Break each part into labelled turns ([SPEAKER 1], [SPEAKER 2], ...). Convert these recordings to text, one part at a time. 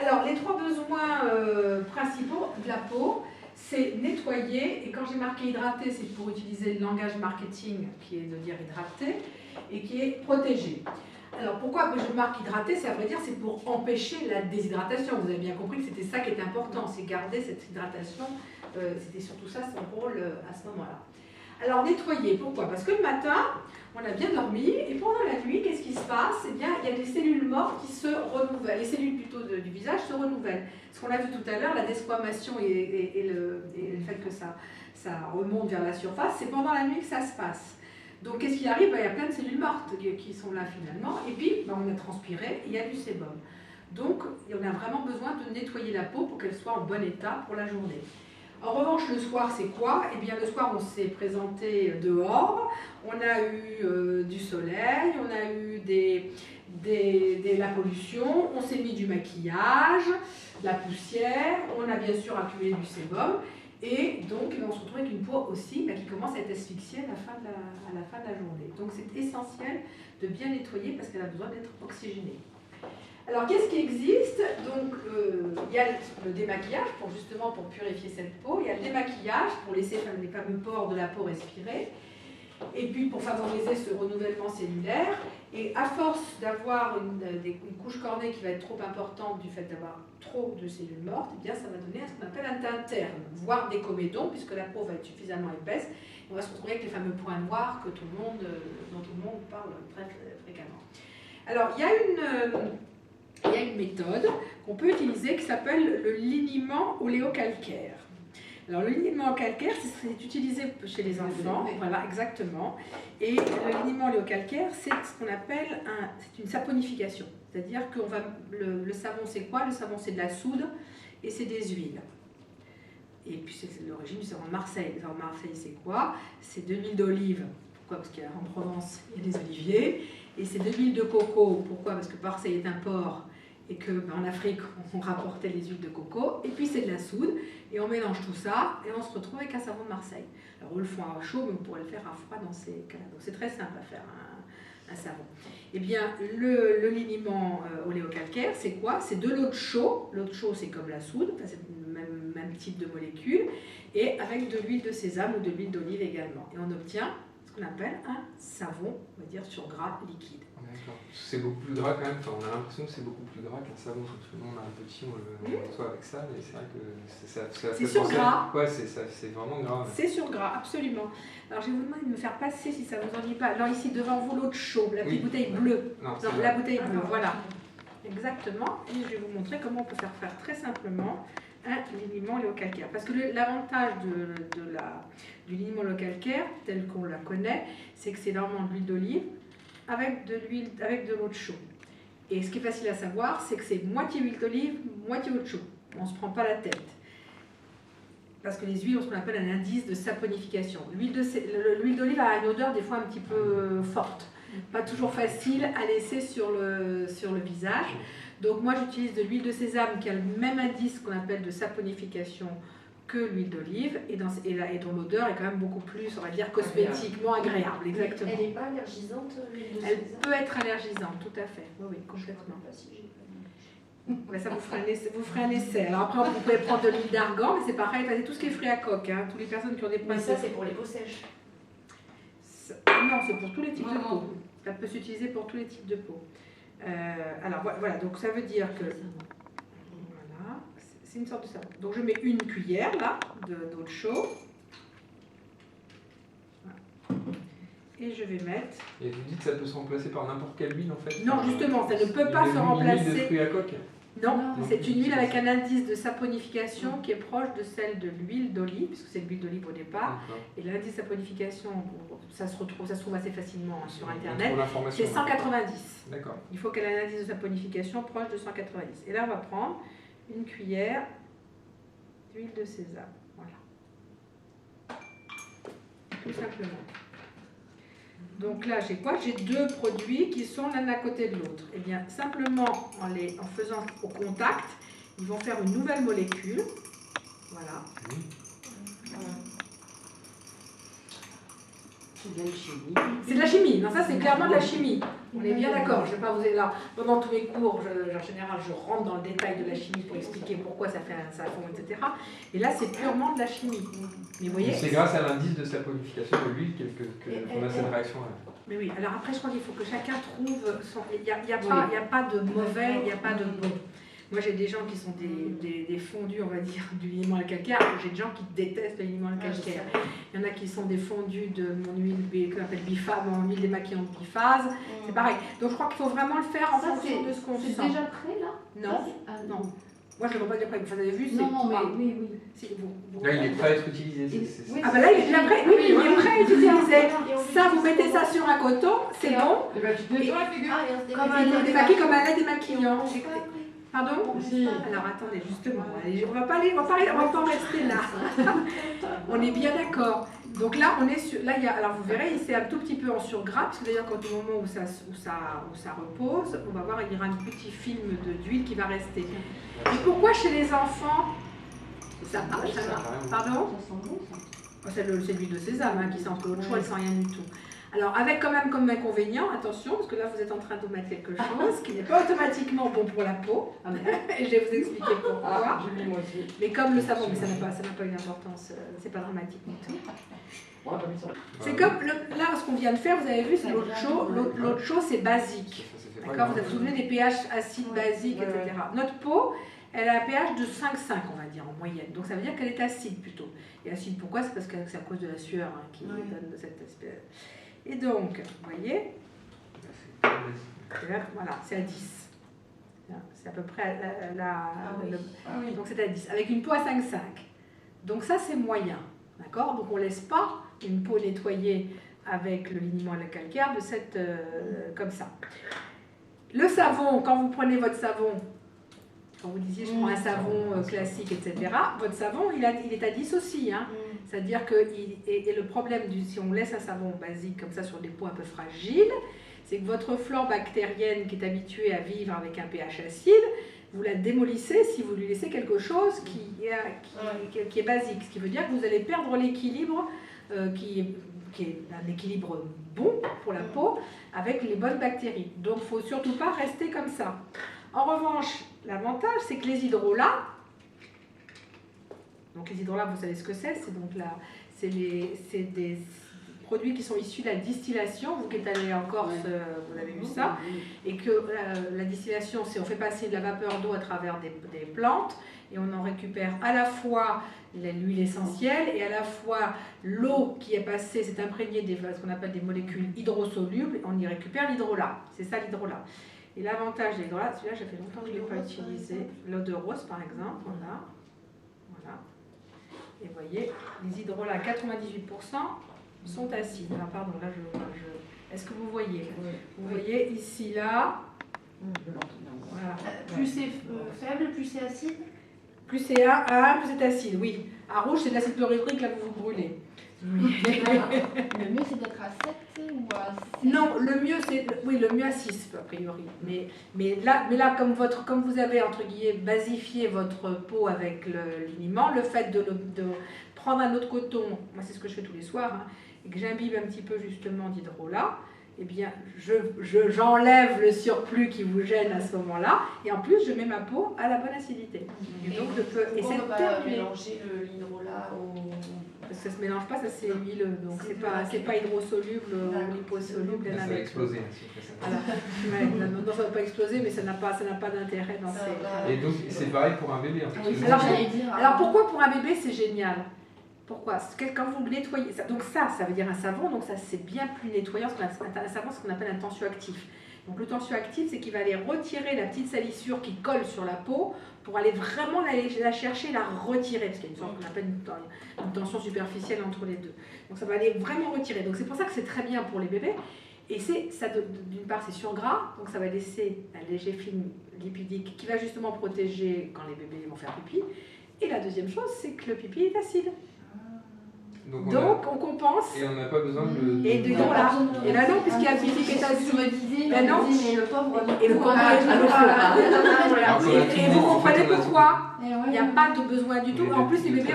[SPEAKER 1] Alors, les trois besoins principaux de la peau, c'est nettoyer, et quand j'ai marqué hydrater, c'est pour utiliser le langage marketing qui est de dire hydrater, et qui est protéger. Alors pourquoi je marque hydrater? C'est à vrai dire, c'est pour empêcher la déshydratation. Vous avez bien compris que c'était ça qui était important, c'est garder cette hydratation, c'était surtout ça son rôle à ce moment-là. Alors nettoyer, pourquoi? Parce que le matin, on a bien dormi, et pendant la nuit, qu'est-ce qui se passe? Eh bien, il y a des cellules mortes qui se renouvellent, les cellules plutôt du visage se renouvellent. Ce qu'on a vu tout à l'heure, la desquamation et le fait que ça remonte vers la surface, c'est pendant la nuit que ça se passe. Donc qu'est-ce qui arrive? Il y a plein de cellules mortes qui sont là finalement, et puis on a transpiré, et il y a du sébum. Donc on a vraiment besoin de nettoyer la peau pour qu'elle soit en bon état pour la journée. En revanche, le soir, c'est quoi? Eh bien, le soir, on s'est présenté dehors, on a eu du soleil, on a eu la pollution, on s'est mis du maquillage, la poussière, on a bien sûr accumulé du sébum, et donc on se retrouve avec une peau aussi qui commence à être asphyxiée à la fin de la journée. Donc c'est essentiel de bien nettoyer parce qu'elle a besoin d'être oxygénée. Alors, qu'est-ce qui existe? Donc, il y a le démaquillage pour purifier cette peau. Il y a le démaquillage pour laisser les fameux pores de la peau respirer. Et puis, pour favoriser ce renouvellement cellulaire. Et à force d'avoir une couche cornée qui va être trop importante du fait d'avoir trop de cellules mortes, eh bien, ça va donner ce qu'on appelle un teint terne, voire des comédons, puisque la peau va être suffisamment épaisse. Et on va se retrouver avec les fameux points noirs dont tout le monde parle très fréquemment. Alors, il y a une méthode qu'on peut utiliser qui s'appelle le liniment oléocalcaire. Alors, le liniment calcaire, c'est utilisé chez les enfants, voilà, exactement. Et le liniment oléocalcaire, c'est ce qu'on appelle une saponification. C'est-à-dire que le savon, c'est quoi? Le savon, c'est de la soude et c'est des huiles. Et puis, c'est l'origine du savon de Marseille. Le savon de Marseille, c'est quoi? C'est de l'huile d'olive. Pourquoi? Parce qu'en Provence, il y a des oliviers. Et c'est de l'huile de coco. Pourquoi? Parce que Marseille est un port et qu'en Afrique, on rapportait les huiles de coco. Et puis, c'est de la soude. Et on mélange tout ça et on se retrouve avec un savon de Marseille. Alors, on le fait à chaud, mais on pourrait le faire à froid dans ces cas-là. Donc, c'est très simple à faire un savon. Eh bien, le liniment oléocalcaire, c'est quoi? C'est de l'eau de chaux. L'eau de chaux, c'est comme la soude. Enfin, c'est le même type de molécule. Et avec de l'huile de sésame ou de l'huile d'olive également. Et on obtient ce qu'on appelle un savon, on va dire, sur gras liquide.
[SPEAKER 2] D'accord. C'est beaucoup plus gras quand même, enfin, on a l'impression que c'est beaucoup plus gras qu'un savon, parce que nous on a un petit, on le reçoit avec ça, mais c'est vrai que
[SPEAKER 1] c'est sur gras.
[SPEAKER 2] Ouais, c'est vraiment gras.
[SPEAKER 1] C'est sur gras, absolument. Alors je vais vous demander de me faire passer si ça vous ennuie pas. Alors ici devant vous l'eau de chaux, la petite bouteille bleue. Non, la bouteille bleue, voilà. Exactement. Et je vais vous montrer comment on peut faire très simplement un liniment oléocalcaire. Parce que l'avantage du liniment oléocalcaire, tel qu'on la connaît, c'est que c'est normalement de l'huile d'olive avec de l'eau de chaux. Et ce qui est facile à savoir, c'est que c'est moitié huile d'olive, moitié eau de chaux. On ne se prend pas la tête. Parce que les huiles ont ce qu'on appelle un indice de saponification. L'huile d'olive a une odeur des fois un petit peu forte. Pas toujours facile à laisser sur le visage. Donc moi j'utilise de l'huile de sésame qui a le même indice qu'on appelle de saponification que l'huile d'olive et dont l'odeur est quand même beaucoup plus, on va dire, cosmétiquement agréable. Exactement.
[SPEAKER 3] Elle n'est pas allergisante, l'huile de
[SPEAKER 1] Elle
[SPEAKER 3] sésame?
[SPEAKER 1] peut être allergisante, tout à fait. Oui, complètement. Ouais, ça vous ferait un essai. Alors après, vous pouvez prendre de l'huile d'argan, mais c'est pareil, c'est tout ce qui est frais à coque. Hein. Toutes les personnes qui ont des
[SPEAKER 3] Mais
[SPEAKER 1] problèmes.
[SPEAKER 3] ça, c'est pour les peaux sèches.
[SPEAKER 1] Non, c'est pour tous les types de peau. Ça peut s'utiliser pour tous les types de peau. Alors voilà, donc ça veut dire que. Voilà, c'est une sorte de savon. Donc je mets une cuillère là d'eau de chaux. Voilà. Et je vais mettre.
[SPEAKER 2] Et vous dites que ça peut se remplacer par n'importe quelle huile en fait?
[SPEAKER 1] Non, justement, ça ne peut pas se remplacer.
[SPEAKER 2] Une huile de fruits à coque?
[SPEAKER 1] Non, c'est une huile avec un indice de saponification qui est proche de celle de l'huile d'olive, puisque c'est de l'huile d'olive au départ. Et l'indice de saponification, ça se trouve assez facilement sur Internet, c'est 190.
[SPEAKER 2] D'accord.
[SPEAKER 1] Il faut qu'elle ait un indice de saponification proche de 190. Et là, on va prendre une cuillère d'huile de sésame. Voilà. Tout simplement. Donc là, j'ai quoi? J'ai deux produits qui sont l'un à côté de l'autre. Et bien, simplement en faisant au contact, ils vont faire une nouvelle molécule. Voilà.
[SPEAKER 4] C'est de la chimie.
[SPEAKER 1] C'est de la chimie, non, ça c'est clairement de la chimie. On est bien d'accord, je ne vais pas vous aider là. Pendant tous mes cours, en général, je rentre dans le détail de la chimie pour expliquer pourquoi ça fond, etc. Et là, c'est purement de la chimie. Mais vous voyez,
[SPEAKER 2] C'est grâce à l'indice de saponification de l'huile qu'on a cette réaction-là.
[SPEAKER 1] mais oui, alors après, je crois qu'il faut que chacun trouve son. Il n'y a pas de mauvais, il n'y a pas de bon. Moi, j'ai des gens qui sont des fondus, on va dire, du liniment à calcaire. J'ai des gens qui détestent le liniment à calcaire. Il y en a qui sont des fondus de mon huile qu'on appelle bifase, mon huile démaquillante biphase. C'est pareil. Donc, je crois qu'il faut vraiment le faire en fonction de ce qu'on sent.
[SPEAKER 4] C'est déjà prêt là?
[SPEAKER 1] Non, non. Moi, je ne le vois pas déjà prêt. Vous avez vu, c'est.
[SPEAKER 4] Non, mais oui.
[SPEAKER 2] Là, il est prêt à être utilisé.
[SPEAKER 4] Oui.
[SPEAKER 1] Ah, ben là, il est déjà prêt. Oui, il est prêt à être utilisé. Ça, vous mettez ça sur un coton, c'est bon.
[SPEAKER 4] Et ben, tu te nettoies la figure.
[SPEAKER 3] Comme
[SPEAKER 1] On le démaquille comme un lait démaquillant. Pardon?
[SPEAKER 4] Si.
[SPEAKER 1] Alors attendez, justement, on va pas en rester là. On est bien d'accord. Donc là, on est sur. Là, alors vous verrez, c'est un tout petit peu en surgras, parce que d'ailleurs, quand au moment où ça repose, on va voir, il y aura un petit film d'huile qui va rester. Et pourquoi chez les enfants, ça marche? Pardon?
[SPEAKER 4] Ça sent bon ça.
[SPEAKER 1] C'est l'huile de sésame hein, qui sent que l'autre choix, elle sent rien du tout. Alors, avec quand même comme inconvénient, attention, parce que là, vous êtes en train de mettre quelque chose qui n'est pas automatiquement bon pour la peau. Et je vais vous expliquer pourquoi.
[SPEAKER 4] J'ai mis moi aussi.
[SPEAKER 1] Mais comme le savon, mais ça n'a pas une importance, c'est pas dramatique du tout. C'est comme là, ce qu'on vient de faire, vous avez vu, c'est l'autre chaud. L'autre chaud, c'est basique. D'accord? Vous vous souvenez des pH acides, basiques, etc. Notre peau, elle a un pH de 5,5, on va dire, en moyenne. Donc, ça veut dire qu'elle est acide plutôt. Et acide, pourquoi? C'est parce que c'est à cause de la sueur hein, qui donne cet aspect. Et donc, vous voyez, voilà, c'est à 10. C'est à peu près donc c'est à 10, avec une peau à 5,5. Donc ça, c'est moyen. D'accord? Donc on ne laisse pas une peau nettoyée avec le liniment à la calcaire de comme ça. Le savon, quand vous prenez votre savon, quand vous disiez je prends un savon classique, etc., votre savon, il est à 10 aussi. Hein. C'est-à-dire que et le problème, si on laisse un savon basique comme ça sur des peaux un peu fragiles, c'est que votre flore bactérienne qui est habituée à vivre avec un pH acide, vous la démolissez si vous lui laissez quelque chose qui est basique. Ce qui veut dire que vous allez perdre l'équilibre qui est un équilibre bon pour la peau avec les bonnes bactéries. Donc il ne faut surtout pas rester comme ça. En revanche, l'avantage, c'est que les hydrolats, donc les hydrolats, vous savez ce que c'est, c'est des produits qui sont issus de la distillation. Vous qui êtes allé en Corse, vous avez vu ça, et que la distillation, c'est on fait passer de la vapeur d'eau à travers des plantes, et on en récupère à la fois l'huile essentielle et à la fois l'eau qui est passée, c'est imprégné de ce qu'on appelle des molécules hydrosolubles, on y récupère l'hydrolat. C'est ça l'hydrolat. Et l'avantage de l'hydrolat, celui-là, ça fait longtemps que je ne l'ai pas utilisé. L'eau de rose, par exemple, voilà. Et vous voyez, les hydrolats, 98% sont acides. Ah, pardon, là, est-ce que vous voyez? Vous voyez ici, là. Voilà.
[SPEAKER 3] Plus c'est faible, plus c'est acide.
[SPEAKER 1] Plus c'est A1, plus c'est acide, oui. À rouge, c'est de l'acide chlorhydrique, là, vous vous brûlez. Oui.
[SPEAKER 3] Le mieux, c'est d'être à 7 ou à 6?
[SPEAKER 1] Non, le mieux, c'est... Oui, le mieux à 6, a priori. Mais là comme vous avez, entre guillemets, basifié votre peau avec le liniment, le fait de prendre un autre coton, moi, c'est ce que je fais tous les soirs, hein, et que j'imbibe un petit peu, justement, d'hydrolat, eh bien, j'enlève le surplus qui vous gêne à ce moment-là, et en plus, je mets ma peau à la bonne acidité. Et donc, je peux... Et
[SPEAKER 3] on ne
[SPEAKER 1] c'est
[SPEAKER 3] peut pas
[SPEAKER 1] terminé.
[SPEAKER 3] mélanger l'hydrolat au...
[SPEAKER 1] Parce que ça ne se mélange pas, ça c'est huileux, donc c'est pas hydrosoluble ou liposoluble.
[SPEAKER 2] Ça va exploser. Hein,
[SPEAKER 1] voilà. Ouais, non, ça ne va pas exploser, mais ça n'a pas d'intérêt dans ces...
[SPEAKER 2] Et donc c'est pareil pour un bébé. En fait.
[SPEAKER 1] Alors pourquoi pour un bébé c'est génial? Pourquoi? Parce que quand vous nettoyez, donc ça veut dire un savon, donc ça c'est bien plus nettoyant, un savon, c'est ce qu'on appelle un tensioactif. Donc le tensioactif, c'est qu'il va aller retirer la petite salissure qui colle sur la peau pour aller vraiment la chercher, la retirer, parce qu'il y a une sorte qu'on appelle une tension superficielle entre les deux. Donc ça va aller vraiment retirer. Donc c'est pour ça que c'est très bien pour les bébés. Et ça, d'une part, c'est sur gras, donc ça va laisser un léger film lipidique qui va justement protéger quand les bébés vont faire pipi. Et la deuxième chose, c'est que le pipi est acide. Donc on compense.
[SPEAKER 2] Et on n'a pas besoin de...
[SPEAKER 1] Et de voilà. Et là non, puisqu'il y a purification.
[SPEAKER 3] Je me disais,
[SPEAKER 1] Ben non.
[SPEAKER 3] mais le pauvre.
[SPEAKER 1] Et vous comprenez pourquoi il n'y a pas de besoin du tout. En plus, les bébés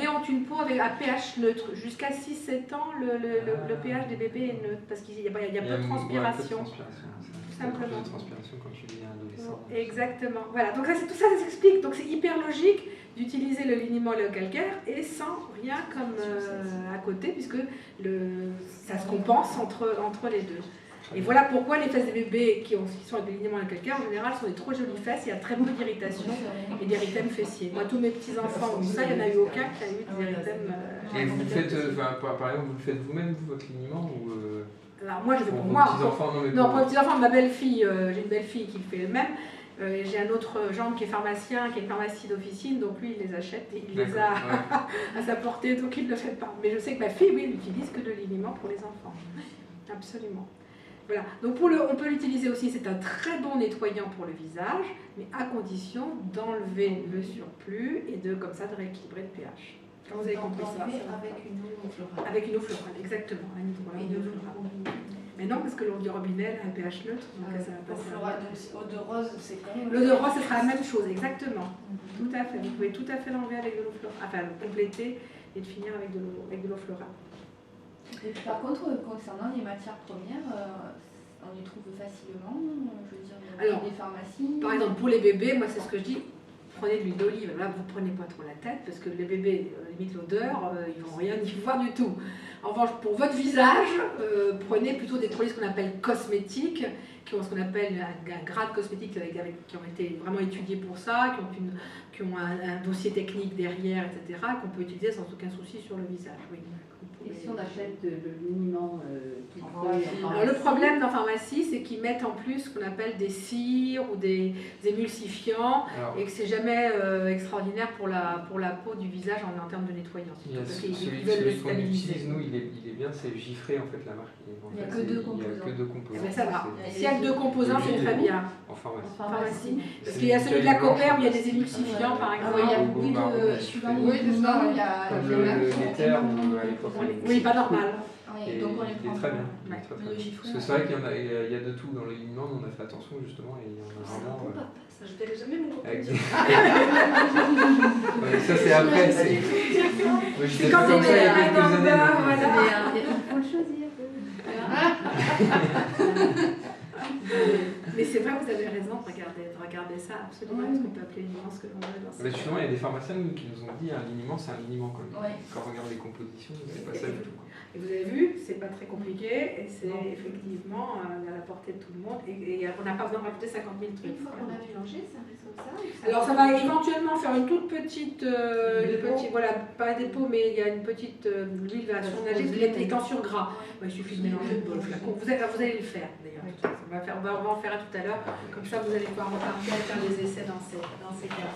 [SPEAKER 1] ont une peau avec un pH neutre. Jusqu'à 6-7 ans, le pH des bébés est neutre parce qu'il y a peu de transpiration. Tout simplement.
[SPEAKER 2] De transpiration quand tu deviens adolescent.
[SPEAKER 1] Exactement. Voilà. Donc tout ça, ça s'explique. Donc c'est hyper logique d'utiliser le liniment léocalcaire et sans rien comme à côté, puisque ça se compense entre les deux. Et voilà pourquoi les fesses des bébés qui sont avec des linéaments léocalcaires, en général, sont des trop jolies fesses, il y a très peu d'irritation et d'érythème fessier. Moi, tous mes petits-enfants, ça, il n'y en a eu aucun qui a eu des érythèmes.
[SPEAKER 2] Et vous le faites, par exemple, vous le faites vous-même, vous, votre liniment ou
[SPEAKER 1] Alors moi, je fais pour
[SPEAKER 2] vos
[SPEAKER 1] moi.
[SPEAKER 2] petits-enfants,
[SPEAKER 1] non, pour les petits-enfants, ma belle-fille, j'ai une belle-fille qui le fait elle-même. J'ai un autre gendre qui est pharmacien, qui est une pharmacie d'officine, donc lui il les achète et il les a à sa portée, donc il ne le fait pas. Mais je sais que ma fille, oui, elle n'utilise que de liniment pour les enfants. Absolument. Voilà. Donc on peut l'utiliser aussi, c'est un très bon nettoyant pour le visage, mais à condition d'enlever le surplus et comme ça de rééquilibrer le pH. Quand vous avez compris ça.
[SPEAKER 4] Avec une eau florale.
[SPEAKER 1] Avec une eau florale, exactement. Mais non, parce que l'eau du robinet a un pH neutre, donc ça va pas
[SPEAKER 4] servir. Eau de rose, c'est quand même...
[SPEAKER 1] L'eau de rose, ce sera la même chose, exactement. Tout à fait. Vous pouvez tout à fait l'enlever avec de l'eau florale, enfin le compléter et de finir avec de l'eau florale.
[SPEAKER 3] Par contre, concernant les matières premières, on les trouve facilement, je veux dire, dans les pharmacies.
[SPEAKER 1] Par exemple, pour les bébés, moi c'est ce que je dis, prenez de l'huile d'olive. Là, vous ne prenez pas trop la tête, parce que les bébés, limite l'odeur, ils ne vont rien y voir du tout. En revanche, pour votre visage, prenez plutôt des produits qu'on appelle cosmétiques, qui ont ce qu'on appelle un grade cosmétique, qui ont été vraiment étudiés pour ça, qui ont un dossier technique derrière, etc., qu'on peut utiliser sans aucun souci sur le visage. Oui.
[SPEAKER 4] Et si on achète le liniment
[SPEAKER 1] Alors le problème dans la pharmacie, c'est qu'ils mettent en plus ce qu'on appelle des cires ou des émulsifiants et que c'est jamais extraordinaire pour la peau du visage en termes de nettoyant.
[SPEAKER 2] Celui qu'on utilise, nous, il est bien, c'est Giffré en fait la marque.
[SPEAKER 3] Il n'y a que deux composants.
[SPEAKER 2] Il y a que deux composants.
[SPEAKER 1] Mais ça va. S'il y a que deux composants, c'est très bien.
[SPEAKER 2] En
[SPEAKER 1] pharmacie. Parce qu'il y a celui de la Copper où il y a des émulsifiants par exemple.
[SPEAKER 3] Il y a beaucoup de... Suivant les liniments, il y a...
[SPEAKER 2] l'éther à l'époque.
[SPEAKER 1] Oui, pas normal.
[SPEAKER 2] Et donc on les prend. Il est très bien. Parce que c'est vrai qu'il y a de tout dans les liniments, on a fait attention justement et il y en a vraiment.
[SPEAKER 4] Ça, je ne verrai jamais mon copain.
[SPEAKER 2] Ça c'est après.
[SPEAKER 1] C'est quand on est dans le beurre, voilà.
[SPEAKER 3] Il faut le choisir.
[SPEAKER 1] Mais c'est vrai, vous avez raison de regarder ça absolument, parce qu'on peut appeler liniment ce que l'on veut dans ça.
[SPEAKER 2] Mais justement, il y a des pharmaciens qui nous ont dit un liniment, c'est un liniment quand même. Quand on regarde les compositions, c'est pas ça du tout.
[SPEAKER 1] Et vous avez vu, c'est pas très compliqué et c'est effectivement à la portée de tout le monde et on n'a pas besoin de rajouter 50 000 trucs.
[SPEAKER 3] Une fois qu'on a mélangé, ça reste comme ça.
[SPEAKER 1] Alors ça va éventuellement faire une toute petite, voilà, pas un dépôt, mais il y a une petite huile va surnager parce qu'il est en surgras. Il suffit de mélanger le flacon. Vous allez le faire d'ailleurs. On va en faire un tout à l'heure, comme ça vous allez pouvoir repartir et faire des essais dans ces cas.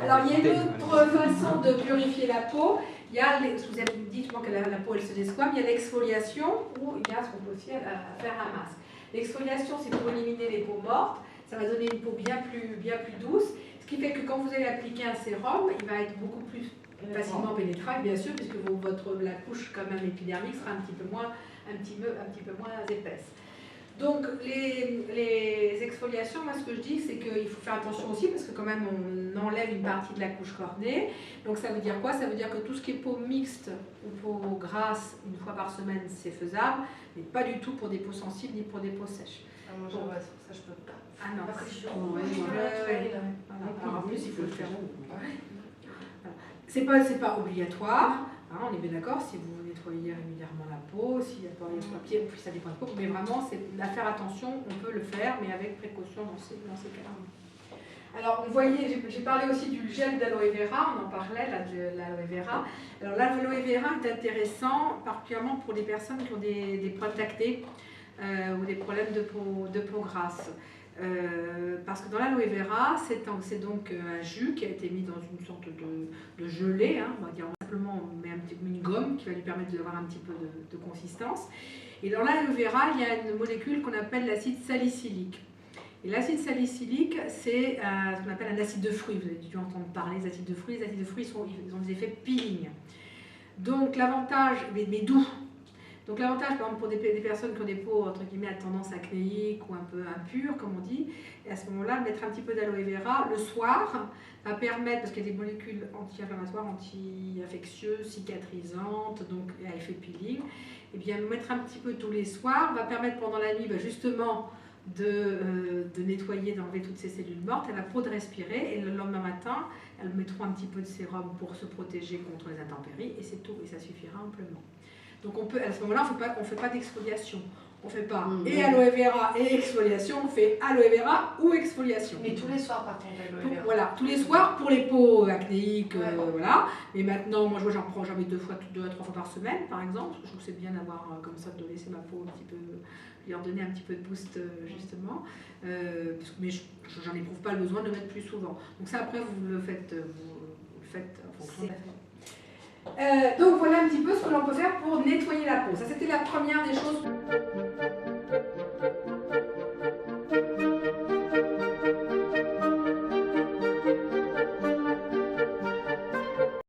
[SPEAKER 1] Alors il y a une autre façon de purifier la peau. Il y a, je vous ai dit que la peau elle se desquame, il y a l'exfoliation où il y a ce qu'on peut aussi faire un masque. L'exfoliation c'est pour éliminer les peaux mortes, ça va donner une peau bien plus douce, ce qui fait que quand vous allez appliquer un sérum, il va être beaucoup plus facilement pénétrable bien sûr, puisque la couche quand même épidermique sera un petit peu moins épaisse. Donc les exfoliations, moi ce que je dis c'est qu'il faut faire attention aussi parce que quand même on enlève une partie de la couche cornée. Donc ça veut dire quoi? Ça veut dire que tout ce qui est peau mixte ou peau grasse une fois par semaine c'est faisable, mais pas du tout pour des peaux sensibles ni pour des peaux sèches.
[SPEAKER 4] Moi ça je peux pas.
[SPEAKER 1] Ah non,
[SPEAKER 4] Alors
[SPEAKER 1] en plus il faut le faire. C'est pas obligatoire, hein, on est bien d'accord, si vous nettoyez régulièrement la peau, s'il n'y a pas de papier, puis ça dépend de peau, mais vraiment, c'est à faire attention, on peut le faire, mais avec précaution dans ces cas-là. Alors, vous voyez, j'ai parlé aussi du gel d'aloe vera, on en parlait, là, de l'aloe vera. Alors, l'aloe vera est intéressant, particulièrement pour les personnes qui ont des problèmes d'acné ou des problèmes de peau grasse. Parce que dans l'aloe vera, c'est donc un jus qui a été mis dans une sorte de gelée, hein, on va dire simplement on met une gomme qui va lui permettre d'avoir un petit peu de consistance. Et dans l'aloe vera, il y a une molécule qu'on appelle l'acide salicylique. Et l'acide salicylique, c'est ce qu'on appelle un acide de fruits. Vous avez dû entendre parler des acides de fruits. Les acides de fruits ils ont des effets peeling. Donc l'avantage, mais doux. Donc l'avantage, par exemple, pour des personnes qui ont des peaux entre guillemets à tendance acnéique ou un peu impure, comme on dit, et à ce moment-là, mettre un petit peu d'aloe vera le soir va permettre, parce qu'il y a des molécules anti-inflammatoires, anti-infectieuses, cicatrisantes, donc à effet peeling, et bien mettre un petit peu tous les soirs va permettre pendant la nuit justement de nettoyer, d'enlever toutes ces cellules mortes, et la peau de respirer, et le lendemain matin, elles mettront un petit peu de sérum pour se protéger contre les intempéries, et c'est tout, et ça suffira amplement. Donc on peut, à ce moment-là, on ne fait pas d'exfoliation. On ne fait pas et aloe vera et exfoliation, on fait aloe vera ou exfoliation.
[SPEAKER 4] Mais tous les soirs par contre, aloe vera.
[SPEAKER 1] Voilà, tous les soirs pour les peaux acnéiques, voilà. Mais maintenant, moi j'en mets 2 à 3 fois par semaine par exemple. Je trouve que c'est bien d'avoir comme ça, de laisser ma peau un petit peu, lui redonner un petit peu de boost justement. Mais j'en éprouve pas le besoin de le mettre plus souvent. Donc ça après vous le faites en fonction de la peau. Donc voilà un petit peu ce que l'on peut faire pour nettoyer la peau. Ça c'était la première des choses.